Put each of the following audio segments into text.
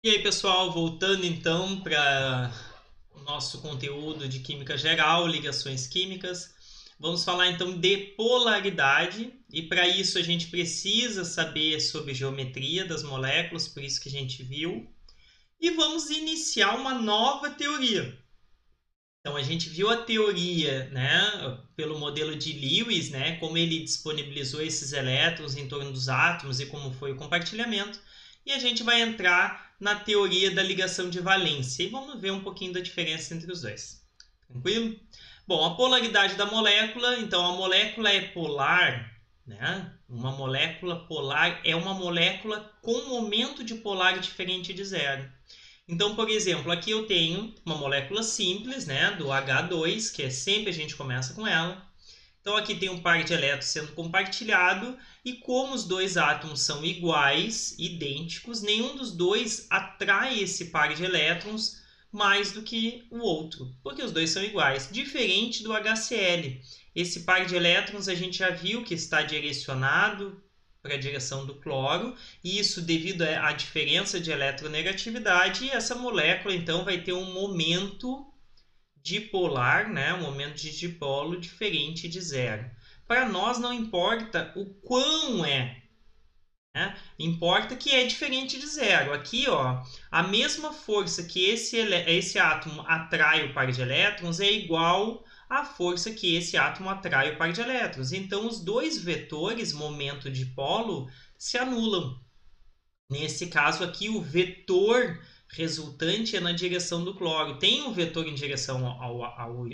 E aí, pessoal, voltando então para o nosso conteúdo de química geral, ligações químicas. Vamos falar então de polaridade, e para isso a gente precisa saber sobre geometria das moléculas, por isso que a gente viu. E vamos iniciar uma nova teoria. Então a gente viu a teoria, né, pelo modelo de Lewis, né, como ele disponibilizou esses elétrons em torno dos átomos e como foi o compartilhamento. E a gente vai entrar na teoria da ligação de valência e vamos ver um pouquinho da diferença entre os dois. Tranquilo? Bom, a polaridade da molécula, então a molécula é polar, né? Uma molécula polar é uma molécula com momento de polar diferente de zero. Então, por exemplo, aqui eu tenho uma molécula simples, né, do H2, que é sempre a gente começa com ela. Então, aqui tem um par de elétrons sendo compartilhado, e como os dois átomos são iguais, idênticos, nenhum dos dois atrai esse par de elétrons mais do que o outro, porque os dois são iguais, diferente do HCl. Esse par de elétrons a gente já viu que está direcionado para a direção do cloro, e isso devido à diferença de eletronegatividade, e essa molécula então vai ter um momento dipolar, né, um momento de dipolo diferente de zero. Para nós não importa o quão é, né? Importa que é diferente de zero. Aqui, ó, a mesma força que esse átomo atrai o par de elétrons é igual à força que esse átomo atrai o par de elétrons. Então, os dois vetores, momento dipolo, se anulam. Nesse caso aqui, o vetor resultante é na direção do cloro. Tem um vetor em direção ao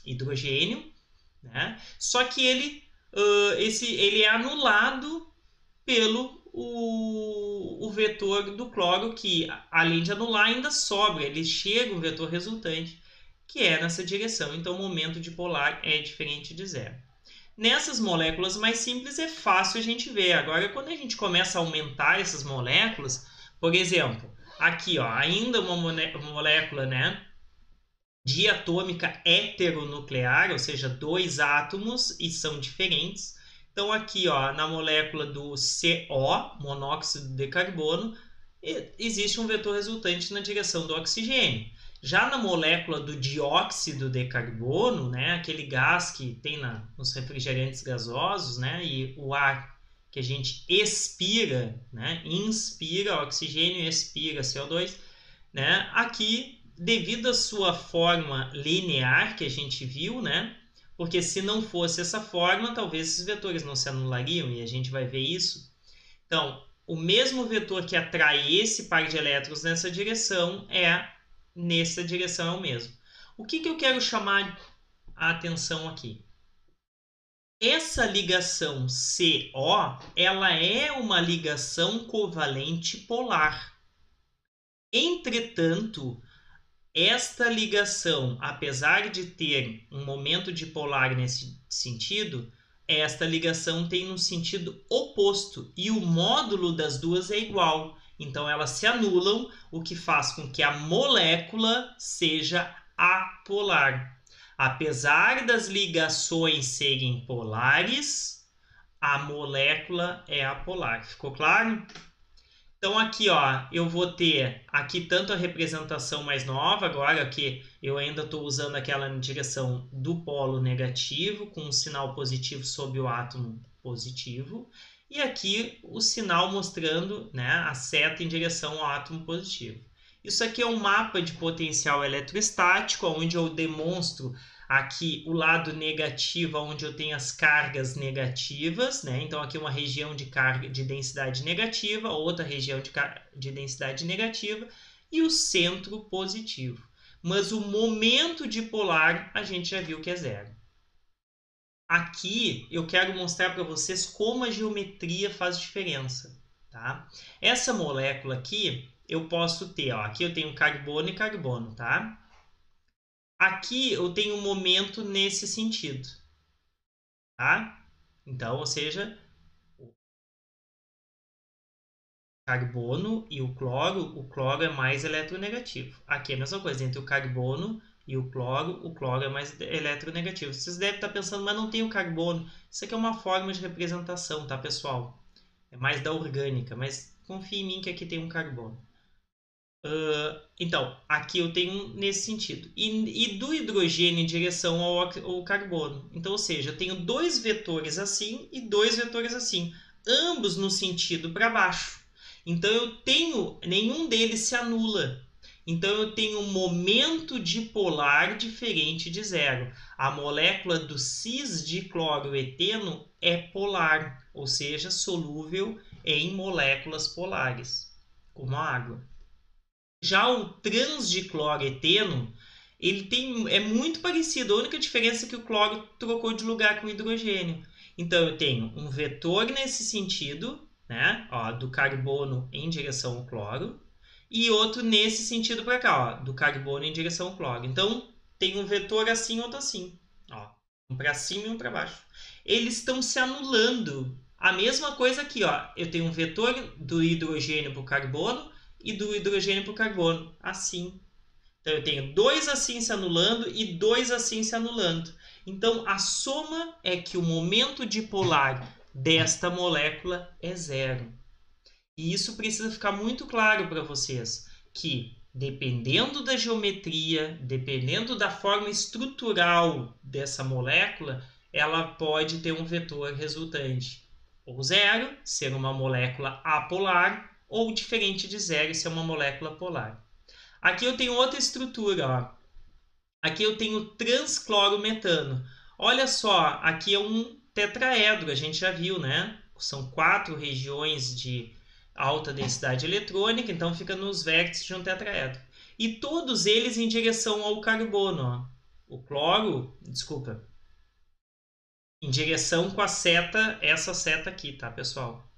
hidrogênio, né? Só que ele é anulado pelo o vetor do cloro, que além de anular ainda sobra, ele chega um vetor resultante que é nessa direção. Então o momento dipolar é diferente de zero. Nessas moléculas mais simples é fácil a gente ver. Agora, quando a gente começa a aumentar essas moléculas, por exemplo, aqui, ó, ainda uma molécula, né, diatômica heteronuclear, ou seja, dois átomos e são diferentes. Então, aqui, ó, na molécula do CO, monóxido de carbono, existe um vetor resultante na direção do oxigênio. Já na molécula do dióxido de carbono, né, aquele gás que tem nos refrigerantes gasosos, né, e o ar que a gente expira, né, inspira oxigênio e expira CO2, né, aqui, devido à sua forma linear que a gente viu, né, porque se não fosse essa forma, talvez esses vetores não se anulariam, e a gente vai ver isso. Então, o mesmo vetor que atrai esse par de elétrons nessa direção é o mesmo. O que eu quero chamar a atenção aqui? Essa ligação CO, ela é uma ligação covalente polar. Entretanto, esta ligação, apesar de ter um momento dipolar nesse sentido, esta ligação tem um sentido oposto e o módulo das duas é igual. Então elas se anulam, o que faz com que a molécula seja apolar. Apesar das ligações serem polares, a molécula é apolar. Ficou claro? Então aqui, ó, eu vou ter aqui tanto a representação mais nova, agora que eu ainda estou usando aquela na direção do polo negativo, com um sinal positivo sobre o átomo positivo, e aqui o sinal mostrando, né, a seta em direção ao átomo positivo. Isso aqui é um mapa de potencial eletrostático, onde eu demonstro aqui o lado negativo, onde eu tenho as cargas negativas, né? Então aqui uma região de carga de densidade negativa, outra região de densidade negativa e o centro positivo. Mas o momento dipolar a gente já viu que é zero. Aqui eu quero mostrar para vocês como a geometria faz diferença, tá? Essa molécula aqui eu posso ter, ó, aqui eu tenho carbono e carbono, tá? Aqui eu tenho um momento nesse sentido, tá? Então, ou seja, o carbono e o cloro é mais eletronegativo. Aqui é a mesma coisa, entre o carbono e o cloro é mais eletronegativo. Vocês devem estar pensando, mas não tem o carbono. Isso aqui é uma forma de representação, tá, pessoal? É mais da orgânica, mas confia em mim que aqui tem um carbono. Então, aqui eu tenho nesse sentido. E do hidrogênio em direção ao carbono. Então, ou seja, eu tenho dois vetores assim e dois vetores assim, ambos no sentido para baixo. Então, eu tenho, nenhum deles se anula. Então, eu tenho um momento dipolar diferente de zero. A molécula do cis-dicloroeteno é polar, ou seja, solúvel em moléculas polares, como a água. Já o transdicloroeteno, é muito parecido. A única diferença é que o cloro trocou de lugar com o hidrogênio. Então, eu tenho um vetor nesse sentido, né? Ó, do carbono em direção ao cloro, e outro nesse sentido para cá, ó, do carbono em direção ao cloro. Então, tem um vetor assim e outro assim. Ó, um para cima e um para baixo. Eles estão se anulando. A mesma coisa aqui, ó. Eu tenho um vetor do hidrogênio para o carbono e do hidrogênio para o carbono, assim. Então, eu tenho dois assim se anulando e dois assim se anulando. Então, a soma é que o momento dipolar desta molécula é zero. E isso precisa ficar muito claro para vocês, que dependendo da geometria, dependendo da forma estrutural dessa molécula, ela pode ter um vetor resultante. Ou zero, ser uma molécula apolar, ou diferente de zero, ser uma molécula polar. Aqui eu tenho outra estrutura, ó. Aqui eu tenho transclorometano. Olha só, aqui é um tetraedro, a gente já viu, né? São 4 regiões de alta densidade eletrônica, então fica nos vértices de um tetraedro. E todos eles em direção ao carbono, ó. O cloro, desculpa, em direção com a seta, essa seta aqui, tá, pessoal?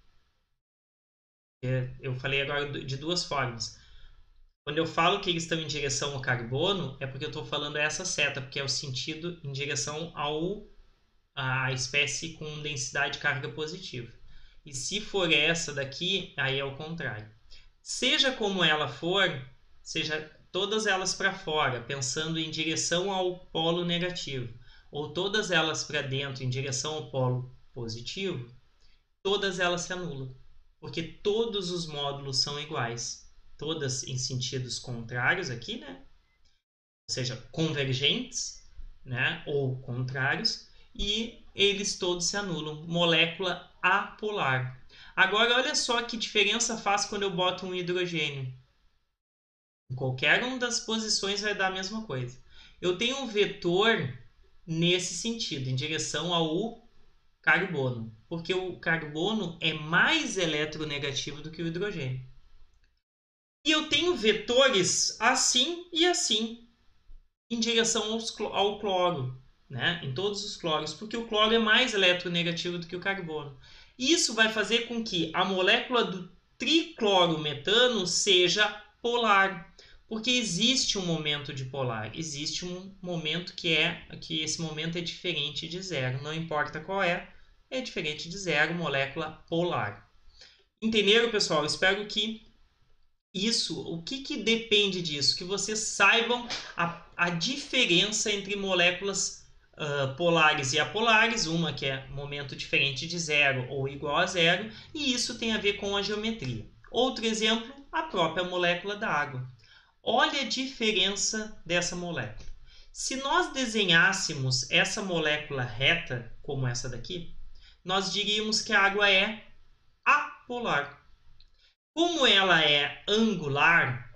Eu falei agora de duas formas. Quando eu falo que eles estão em direção ao carbono, é porque eu estou falando essa seta, porque é o sentido em direção à espécie com densidade de carga positiva. E se for essa daqui, aí é o contrário. Seja como ela for, seja todas elas para fora, pensando em direção ao polo negativo, ou todas elas para dentro, em direção ao polo positivo, todas elas se anulam, porque todos os módulos são iguais, todas em sentidos contrários aqui, né? Ou seja, convergentes, né? Ou contrários, e eles todos se anulam. Molécula apolar. Agora, olha só que diferença faz quando eu boto um hidrogênio. Em qualquer uma das posições vai dar a mesma coisa. Eu tenho um vetor nesse sentido, em direção ao carbono, porque o carbono é mais eletronegativo do que o hidrogênio. E eu tenho vetores assim e assim, em direção ao cloro, né? Em todos os cloros, porque o cloro é mais eletronegativo do que o carbono. Isso vai fazer com que a molécula do triclorometano seja polar, porque existe um momento dipolar, existe um momento que esse momento é diferente de zero, não importa qual é diferente de zero, molécula polar. Entenderam, pessoal? Espero que o que depende disso? Que vocês saibam a diferença entre moléculas polares e apolares, uma que é momento diferente de zero ou igual a zero, e isso tem a ver com a geometria. Outro exemplo, a própria molécula da água. Olha a diferença dessa molécula. Se nós desenhássemos essa molécula reta, como essa daqui, nós diríamos que a água é apolar. Como ela é angular,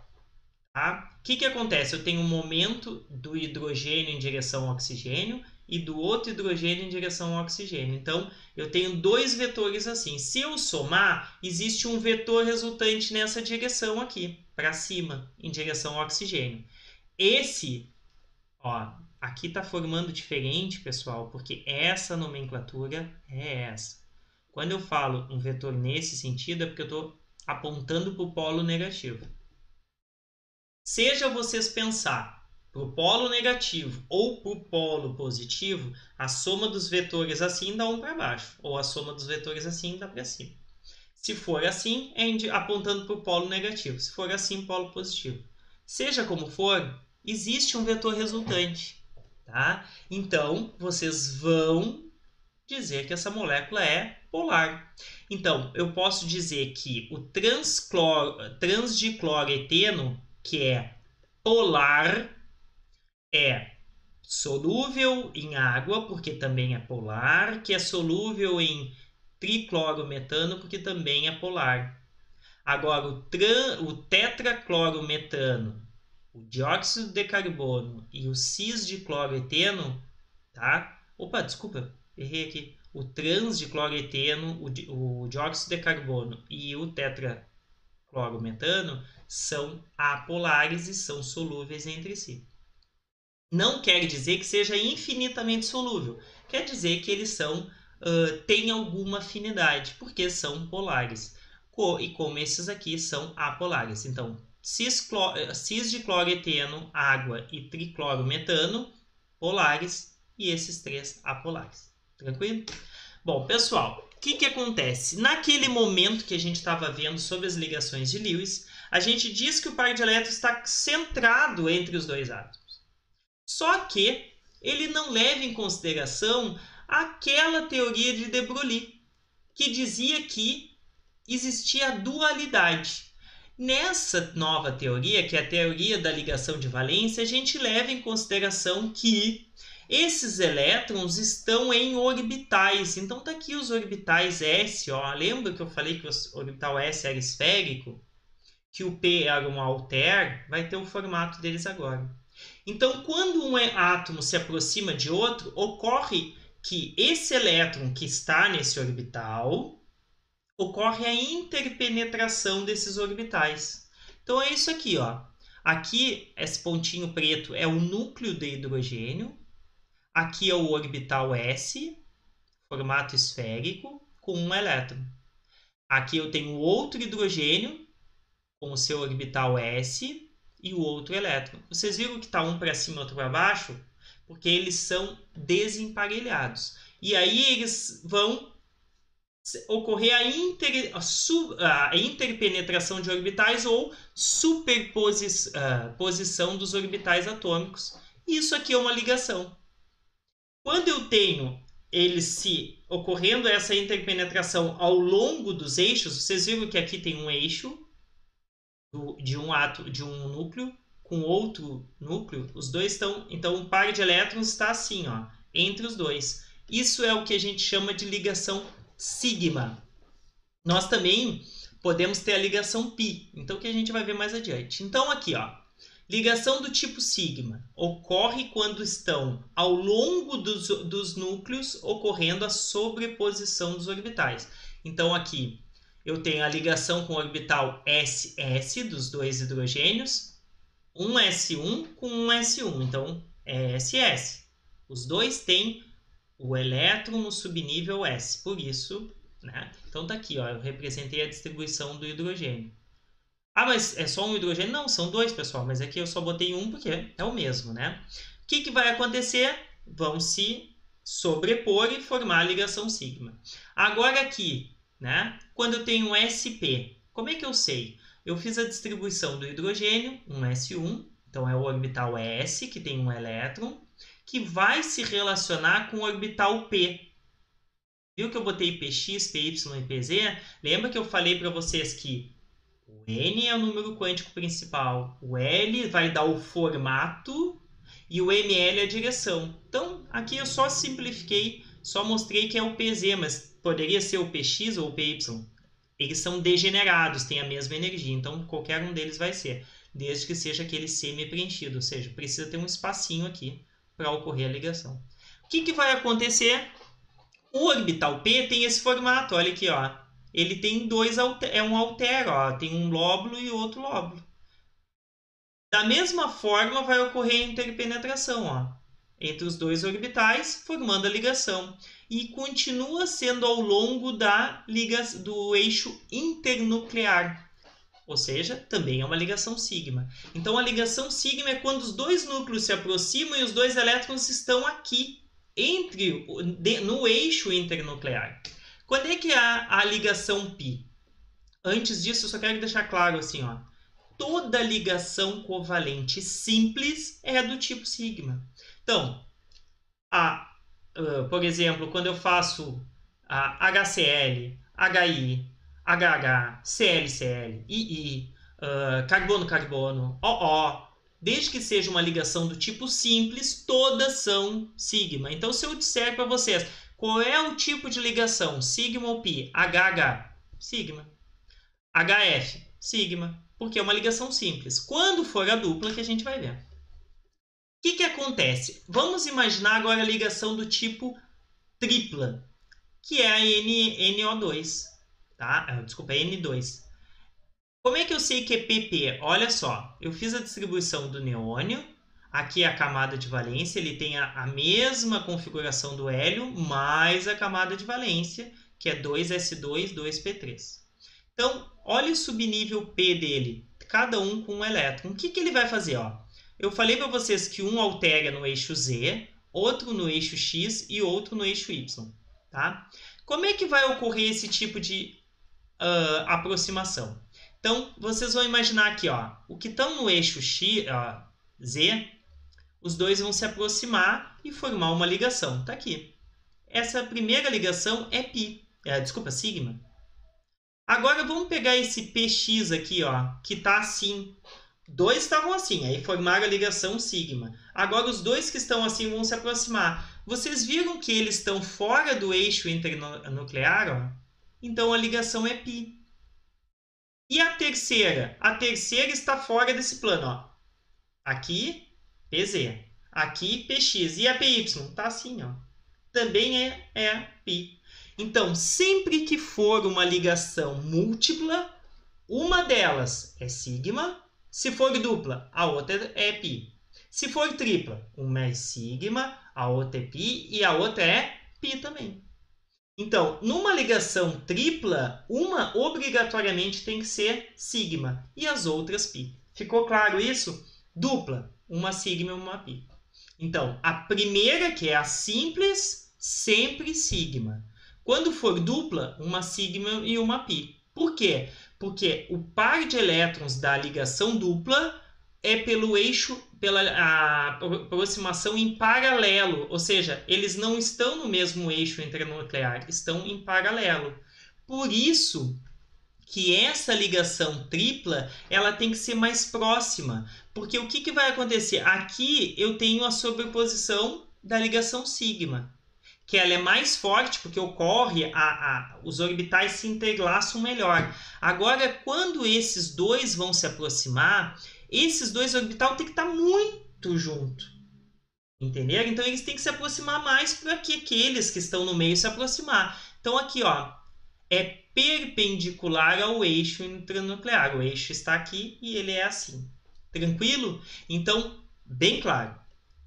tá? O que acontece? Eu tenho um momento do hidrogênio em direção ao oxigênio e do outro hidrogênio em direção ao oxigênio. Então, eu tenho dois vetores assim. Se eu somar, existe um vetor resultante nessa direção aqui, para cima, em direção ao oxigênio. Esse, ó, aqui está formando diferente, pessoal, porque essa nomenclatura é essa. Quando eu falo um vetor nesse sentido, é porque eu estou apontando para o polo negativo. Seja vocês pensar para o polo negativo ou para o polo positivo, a soma dos vetores assim dá um para baixo, ou a soma dos vetores assim dá para cima. Se for assim, é apontando para o polo negativo. Se for assim, polo positivo. Seja como for, existe um vetor resultante. Tá? Então, vocês vão dizer que essa molécula é polar. Então, eu posso dizer que o transdicloroeteno, que é polar, é solúvel em água, porque também é polar, que é solúvel em triclorometano, porque também é polar. Agora, o tetraclorometano, o dióxido de carbono e o cisdicloroeteno, tá? Opa, desculpa, errei aqui. O transdicloroeteno, o dióxido de carbono e o tetraclorometano são apolares e são solúveis entre si. Não quer dizer que seja infinitamente solúvel. Quer dizer que eles têm alguma afinidade, porque são polares. E como esses aqui são apolares. Então, cisdicloroeteno, água e triclorometano, polares, e esses três apolares. Tranquilo? Bom, pessoal, o que acontece? Naquele momento que a gente estava vendo sobre as ligações de Lewis, a gente diz que o par de elétrons está centrado entre os dois átomos. Só que ele não leva em consideração aquela teoria de de Broglie, que dizia que existia a dualidade. Nessa nova teoria, que é a teoria da ligação de valência, a gente leva em consideração que esses elétrons estão em orbitais. Então tá aqui os orbitais S, ó. Lembra que eu falei que o orbital S era esférico? Que o P era um alter, vai ter o formato deles agora. Então, quando um átomo se aproxima de outro, ocorre que esse elétron que está nesse orbital, ocorre a interpenetração desses orbitais. Então, é isso aqui, ó. Aqui, esse pontinho preto é o núcleo de hidrogênio. Aqui é o orbital S, formato esférico, com um elétron. Aqui eu tenho outro hidrogênio, com o seu orbital S, e o outro elétron. Vocês viram que está um para cima e outro para baixo? Porque eles são desemparelhados. E aí eles vão ocorrer a interpenetração de orbitais ou superposição dos orbitais atômicos. Isso aqui é uma ligação. Quando eu tenho eles ocorrendo essa interpenetração ao longo dos eixos, vocês viram que aqui tem um eixo de um núcleo com outro núcleo, os dois estão, então um par de elétrons está assim, ó, entre os dois. Isso é o que a gente chama de ligação sigma. Nós também podemos ter a ligação pi, então que a gente vai ver mais adiante. Então aqui, ó, ligação do tipo sigma ocorre quando estão ao longo dos núcleos ocorrendo a sobreposição dos orbitais. Então aqui eu tenho a ligação com o orbital SS dos dois hidrogênios, um S1 com um S1, então é SS. Os dois têm o elétron no subnível S, por isso, né? Então tá aqui, ó, eu representei a distribuição do hidrogênio. Ah, mas é só um hidrogênio? Não, são dois, pessoal, mas aqui eu só botei um porque é o mesmo, né? O que vai acontecer? Vão se sobrepor e formar a ligação sigma. Agora aqui, né? Quando eu tenho um SP, como é que eu sei? Eu fiz a distribuição do hidrogênio, um S1, então é o orbital S, que tem um elétron, que vai se relacionar com o orbital P. Viu que eu botei PX, PY e PZ? Lembra que eu falei para vocês que o N é o número quântico principal, o L vai dar o formato e o ML é a direção. Então, aqui eu só simplifiquei, só mostrei que é o PZ, mas poderia ser o PX ou o PY. Eles são degenerados, têm a mesma energia, então qualquer um deles vai ser, desde que seja aquele semi-preenchido, ou seja, precisa ter um espacinho aqui para ocorrer a ligação. O que vai acontecer? O orbital P tem esse formato, olha aqui, ó. Ele tem é um alter, ó, tem um lóbulo e outro lóbulo. Da mesma forma vai ocorrer a interpenetração, ó, entre os dois orbitais, formando a ligação. E continua sendo ao longo do eixo internuclear. Ou seja, também é uma ligação sigma. Então a ligação sigma é quando os dois núcleos se aproximam e os dois elétrons estão aqui, no eixo internuclear. Quando é que há a ligação π? Antes disso, eu só quero deixar claro assim, ó. Toda ligação covalente simples é do tipo sigma. Então, a por exemplo, quando eu faço HCl, HI, HH, ClCl, II, carbono-carbono, OO, desde que seja uma ligação do tipo simples, todas são sigma. Então, se eu disser para vocês qual é o tipo de ligação, sigma ou pi, HH, sigma, HF, sigma, porque é uma ligação simples. Quando for a dupla que a gente vai ver. O que acontece? Vamos imaginar agora a ligação do tipo tripla, que é a NO2, tá? Desculpa, N2. Como é que eu sei que é PP? Olha só, eu fiz a distribuição do neônio, aqui é a camada de valência, ele tem a mesma configuração do hélio, mais a camada de valência, que é 2s2, 2p3. Então, olha o subnível P dele, cada um com um elétron. O que ele vai fazer? Ó? Eu falei para vocês que um altera no eixo Z, outro no eixo X e outro no eixo Y. Tá? Como é que vai ocorrer esse tipo de aproximação? Então, vocês vão imaginar aqui, ó, o que estão no eixo X, Z, os dois vão se aproximar e formar uma ligação. Está aqui. Essa primeira ligação é pi, desculpa, sigma. Agora vamos pegar esse px aqui, ó, que está assim. Dois estavam assim, aí formaram a ligação sigma. Agora os dois que estão assim vão se aproximar. Vocês viram que eles estão fora do eixo internuclear, ó? Então a ligação é π. E a terceira? A terceira está fora desse plano, ó. Aqui, PZ. Aqui, PX. E a PY? Está assim, ó. Também é π. Então, sempre que for uma ligação múltipla, uma delas é sigma. Se for dupla, a outra é π. Se for tripla, uma é sigma, a outra é π e a outra é π também. Então, numa ligação tripla, uma obrigatoriamente tem que ser sigma e as outras π. Ficou claro isso? Dupla, uma sigma e uma π. Então, a primeira, que é a simples, sempre sigma. Quando for dupla, uma sigma e uma π. Por quê? Porque o par de elétrons da ligação dupla é pelo eixo, pela aproximação em paralelo, ou seja, eles não estão no mesmo eixo internuclear, estão em paralelo. Por isso que essa ligação tripla ela tem que ser mais próxima, porque o que vai acontecer? Aqui eu tenho a sobreposição da ligação sigma, que ela é mais forte porque ocorre, os orbitais se entrelaçam melhor. Agora, quando esses dois vão se aproximar, esses dois orbitais têm que estar muito juntos. Entenderam? Então, eles têm que se aproximar mais para que aqueles que estão no meio se aproximar. Então, aqui, ó, é perpendicular ao eixo intranuclear. O eixo está aqui e ele é assim. Tranquilo? Então, bem claro.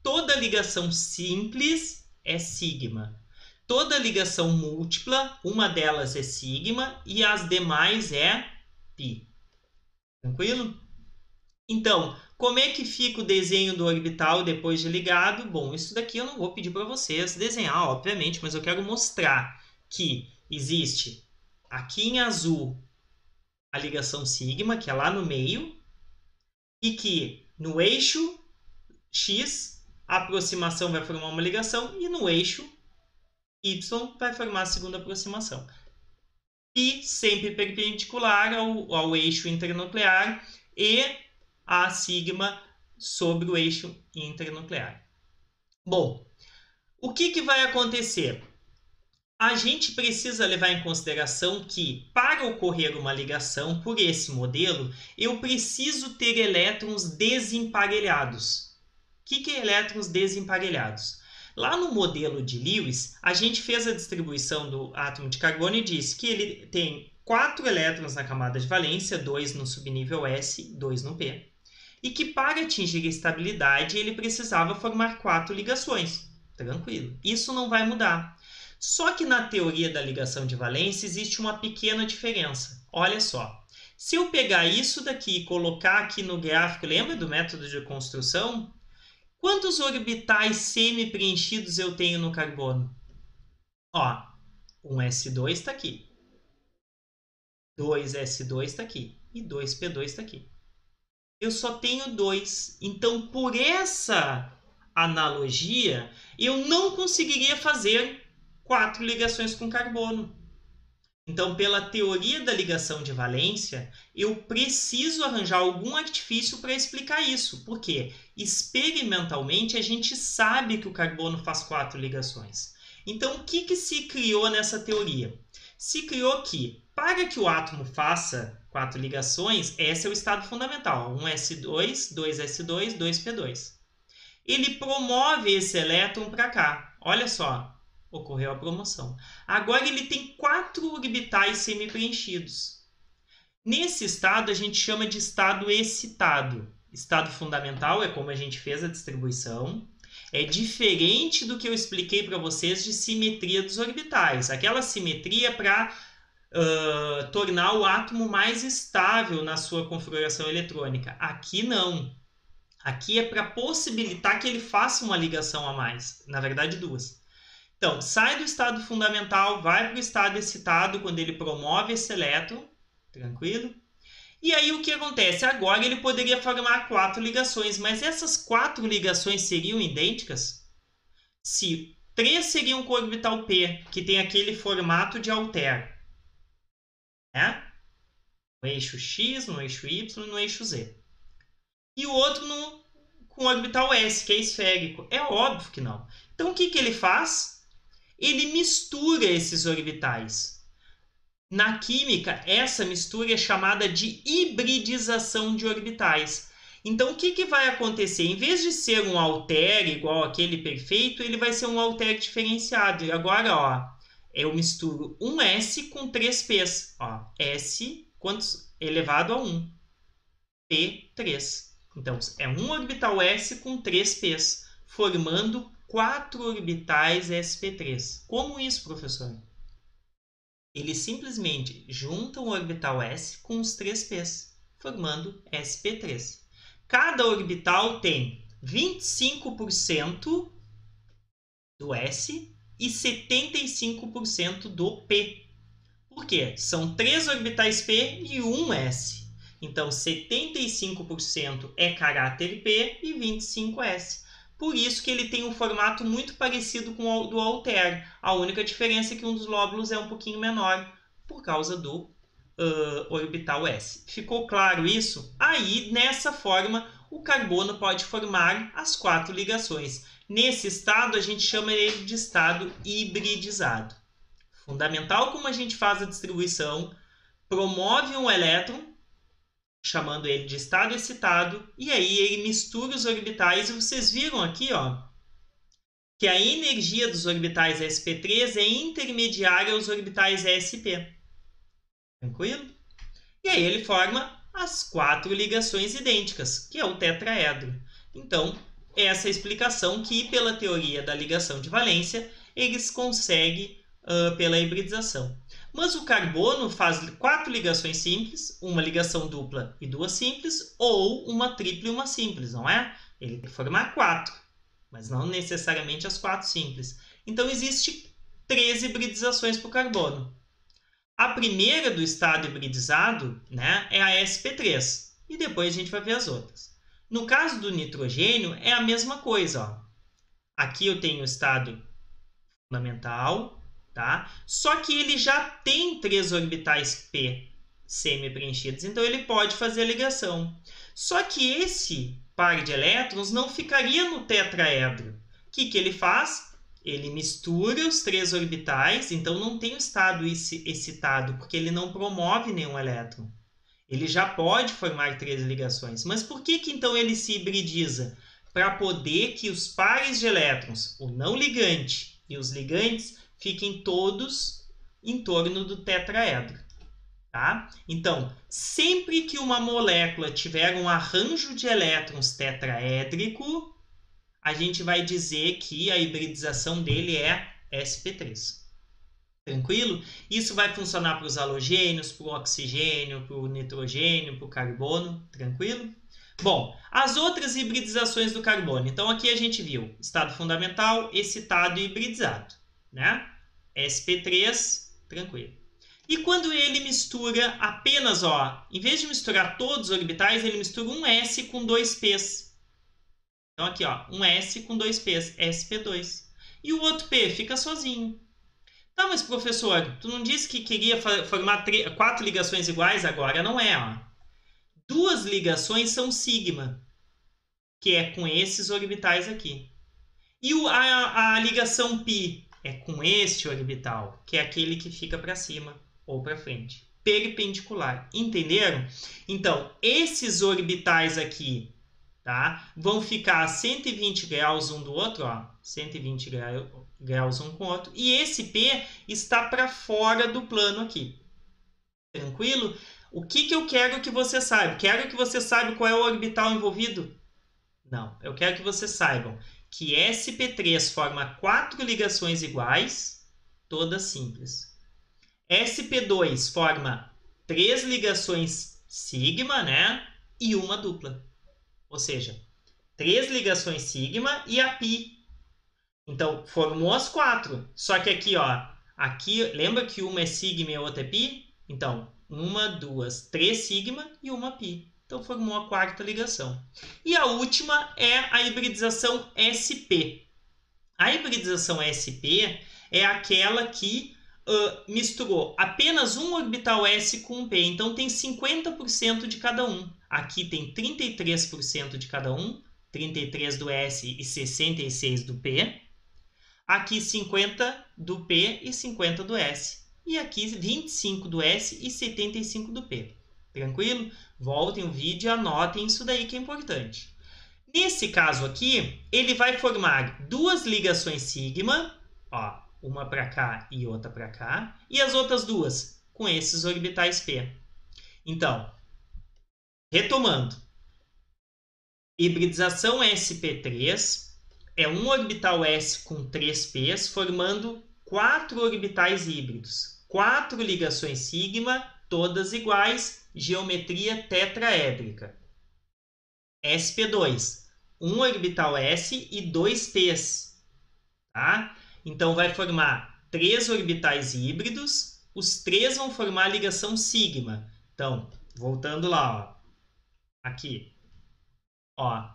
Toda ligação simples é sigma. Toda ligação múltipla, uma delas é sigma e as demais é π. Tranquilo? Então, como é que fica o desenho do orbital depois de ligado? Bom, isso daqui eu não vou pedir para vocês desenhar, obviamente, mas eu quero mostrar que existe aqui em azul a ligação sigma, que é lá no meio, e que no eixo X a aproximação vai formar uma ligação e no eixo Y vai formar a segunda aproximação. E sempre perpendicular ao eixo internuclear e a sigma sobre o eixo internuclear. Bom, o que vai acontecer? A gente precisa levar em consideração que, para ocorrer uma ligação por esse modelo, eu preciso ter elétrons desemparelhados. O que é elétrons desemparelhados? Lá no modelo de Lewis, a gente fez a distribuição do átomo de carbono e disse que ele tem 4 elétrons na camada de valência, 2 no subnível S, 2 no P, e que para atingir a estabilidade ele precisava formar 4 ligações. Tranquilo, isso não vai mudar. Só que na teoria da ligação de valência existe uma pequena diferença. Olha só, se eu pegar isso daqui e colocar aqui no gráfico, lembra do método de construção? Quantos orbitais semi-preenchidos eu tenho no carbono? Ó, um S2 está aqui, 2S2 está aqui e 2P2 está aqui. Eu só tenho 2. Então, por essa analogia, eu não conseguiria fazer 4 ligações com carbono. Então, pela teoria da ligação de valência, eu preciso arranjar algum artifício para explicar isso. Porque experimentalmente a gente sabe que o carbono faz 4 ligações. Então, o que se criou nessa teoria? Se criou que, para que o átomo faça 4 ligações, esse é o estado fundamental. 1s2, 2s2, 2p2. Ele promove esse elétron para cá. Olha só. Ocorreu a promoção. Agora ele tem 4 orbitais semi-preenchidos. Nesse estado a gente chama de estado excitado. Estado fundamental é como a gente fez a distribuição. É diferente do que eu expliquei para vocês de simetria dos orbitais. Aquela simetria para tornar o átomo mais estável na sua configuração eletrônica. Aqui não. Aqui é para possibilitar que ele faça uma ligação a mais. Na verdade, 2. Então, sai do estado fundamental, vai para o estado excitado, quando ele promove esse elétron, tranquilo? E aí o que acontece? Agora ele poderia formar 4 ligações, mas essas 4 ligações seriam idênticas? Se 3 seriam com o orbital P, que tem aquele formato de alter, né? No eixo X, no eixo Y e no eixo Z. E o outro com o orbital S, que é esférico. É óbvio que não. Então, o que ele faz? Ele mistura esses orbitais. Na química, essa mistura é chamada de hibridização de orbitais. Então, o que vai acontecer? Em vez de ser um alter igual aquele perfeito, ele vai ser um alter diferenciado. E agora, ó, eu misturo um S com 3 P's. Ó, S elevado a 1. P, 3. Então, é um orbital S com 3 P's, formando 4 orbitais sp3. Como isso, professor? Ele simplesmente junta o orbital S com os 3 P's, formando sp3. Cada orbital tem 25% do S e 75% do P. Por quê? São 3 orbitais P e 1 S. Então, 75% é caráter P e 25% S. Por isso que ele tem um formato muito parecido com o do alter. A única diferença é que um dos lóbulos é um pouquinho menor, por causa do orbital S. Ficou claro isso? Aí, nessa forma, o carbono pode formar as 4 ligações. Nesse estado, a gente chama ele de estado hibridizado. Fundamental como a gente faz a distribuição, promove um elétron, chamando ele de estado excitado, e aí ele mistura os orbitais, e vocês viram aqui, ó, que a energia dos orbitais sp3 é intermediária aos orbitais sp. Tranquilo? E aí ele forma as 4 ligações idênticas, que é o tetraedro. Então, essa é a explicação que, pela teoria da ligação de valência, eles conseguem pela hibridização. Mas o carbono faz 4 ligações simples, uma ligação dupla e 2 simples, ou uma tripla e uma simples, não é? Ele tem que formar 4, mas não necessariamente as 4 simples. Então, existe 3 hibridizações para o carbono. A primeira do estado hibridizado, né, é a sp3, e depois a gente vai ver as outras. No caso do nitrogênio, é a mesma coisa. Ó. Aqui eu tenho o estado fundamental, tá? Só que ele já tem 3 orbitais P semi-preenchidos, então ele pode fazer a ligação. Só que esse par de elétrons não ficaria no tetraedro. O que ele faz? Ele mistura os 3 orbitais, então não tem o estado excitado, porque ele não promove nenhum elétron. Ele já pode formar 3 ligações. Mas por que então ele se hibridiza? Para poder que os pares de elétrons, o não ligante e os ligantes, fiquem todos em torno do tetraedro. Tá? Então, sempre que uma molécula tiver um arranjo de elétrons tetraédrico, a gente vai dizer que a hibridização dele é sp3. Tranquilo? Isso vai funcionar para os halogênios, para o oxigênio, para o nitrogênio, para o carbono. Tranquilo? Bom, as outras hibridizações do carbono. Então, aqui a gente viu estado fundamental, excitado e hibridizado. Né? sp3, tranquilo. E quando ele mistura apenas, ó, em vez de misturar todos os orbitais, ele mistura um S com 2 P's. Então aqui, ó, um S com dois P's, sp2. E o outro P fica sozinho. Tá, mas professor, tu não disse que queria formar 4 ligações iguais? Agora não é, ó. 2 ligações são sigma, que é com esses orbitais aqui. E a ligação π é com este orbital, que é aquele que fica para cima ou para frente. Perpendicular. Entenderam? Então, esses orbitais aqui, tá, vão ficar a 120 graus um do outro, ó, 120 graus um com o outro, e esse P está para fora do plano aqui. Tranquilo? O que eu quero que você saiba? Quero que você saiba qual é o orbital envolvido? Não, eu quero que vocês saibam que sp3 forma 4 ligações iguais, todas simples. sp2 forma 3 ligações sigma, né? E uma dupla. Ou seja, 3 ligações sigma e a π. Então, formou as 4. Só que aqui, ó, aqui, lembra que uma é sigma e a outra é π? Então, 1, 2, 3 sigma e uma π. Então, formou a 4ª ligação. E a última é a hibridização sp. A hibridização sp é aquela que misturou apenas um orbital s com um p. Então, tem 50% de cada um. Aqui tem 33% de cada um. 33 do s e 66 do p. Aqui 50 do p e 50 do s. E aqui 25 do s e 75 do p. Tranquilo? Voltem o vídeo e anotem isso daí que é importante. Nesse caso aqui, ele vai formar 2 ligações sigma, ó, uma para cá e outra para cá, e as outras 2 com esses orbitais p. Então, retomando, hibridização sp3 é um orbital s com 3 p's formando 4 orbitais híbridos, 4 ligações sigma, todas iguais, geometria tetraédrica. sp2, um orbital s e 2 p's, tá? Então vai formar 3 orbitais híbridos, os 3 vão formar a ligação sigma. Então, voltando lá, ó, aqui, ó,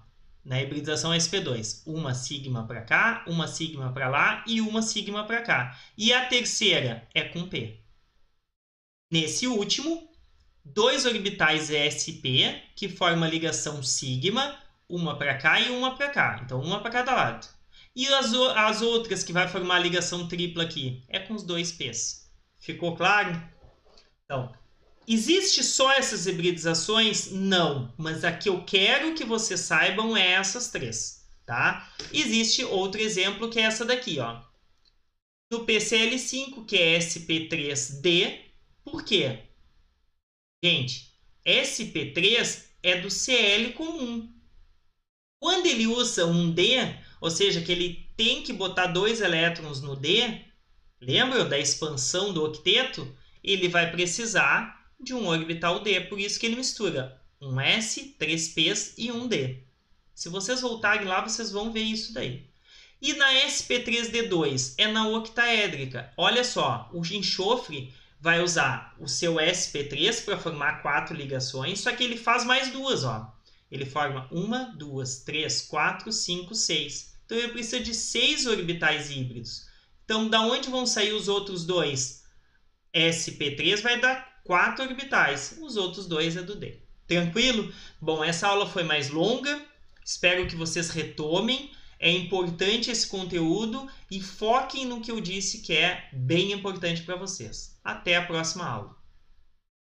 na hibridização sp2, uma sigma para cá, uma sigma para lá e uma sigma para cá. E a terceira é com p. Nesse último, 2 orbitais sp, que formam a ligação sigma, uma para cá e uma para cá. Então, uma para cada lado. E as outras que vai formar a ligação tripla aqui é com os 2 p's. Ficou claro? Então, existe só essas hibridizações? Não. Mas a que eu quero que vocês saibam é essas 3. Tá? Existe outro exemplo que é essa daqui, ó. No PCl5, que é sp3d. Por quê? Gente, sp3 é do Cl comum. Quando ele usa um D, ou seja, que ele tem que botar 2 elétrons no D, lembra da expansão do octeto? Ele vai precisar de um orbital D, por isso que ele mistura um S, 3 P's e um D. Se vocês voltarem lá, vocês vão ver isso daí. E na sp3d2 é na octaédrica. Olha só, o enxofre vai usar o seu sp3 para formar 4 ligações, só que ele faz mais 2, ó. Ele forma 1, 2, 3, 4, 5, 6. Então, ele precisa de 6 orbitais híbridos. Então, da onde vão sair os outros 2? sp3 vai dar 4 orbitais. Os outros 2 é do D. Tranquilo? Bom, essa aula foi mais longa. Espero que vocês retomem. É importante esse conteúdo e foquem no que eu disse que é bem importante para vocês. Até a próxima aula.